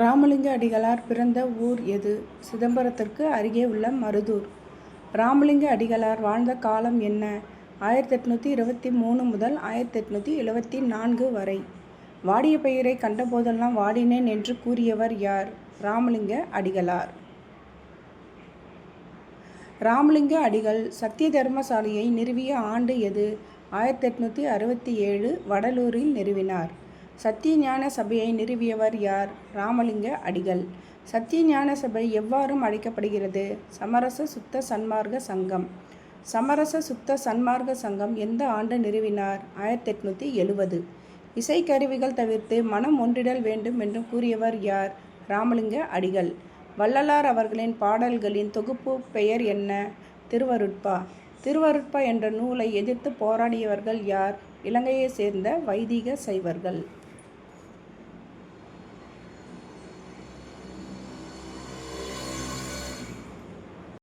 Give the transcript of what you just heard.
ராமலிங்க அடிகளார் பிறந்த ஊர் எது? சிதம்பரத்திற்கு அருகே உள்ள மருதூர். ராமலிங்க அடிகளார் வாழ்ந்த காலம் என்ன? 1823 முதல் 1874 வரை. வாடிய பயிரை கண்டபோதெல்லாம் வாடினேன் என்று கூறியவர் யார்? ராமலிங்க அடிகளார். ராமலிங்க அடிகள் சத்திய தர்மசாலையை நிறுவிய ஆண்டு எது? 1867 வடலூரில் நிறுவினார். சத்திய ஞான சபையை நிறுவியவர் யார்? ராமலிங்க அடிகள். சத்திய ஞான சபை எவ்வாறும் அழைக்கப்படுகிறது? சமரச சுத்த சன்மார்க்க சங்கம். சமரச சுத்த சன்மார்க்க சங்கம் எந்த ஆண்டு நிறுவினார்? 1870. இசைக்கருவிகள் தவிர்த்து மனம் ஒன்றிடல் வேண்டும் என்று கூறியவர் யார்? ராமலிங்க அடிகள். வள்ளலார் அவர்களின் பாடல்களின் தொகுப்பு பெயர் என்ன? திருவருட்பா. திருவருட்பா என்ற நூலை எதிர்த்து போராடியவர்கள் யார்? இலங்கையை சேர்ந்த வைதிக சைவர்கள்.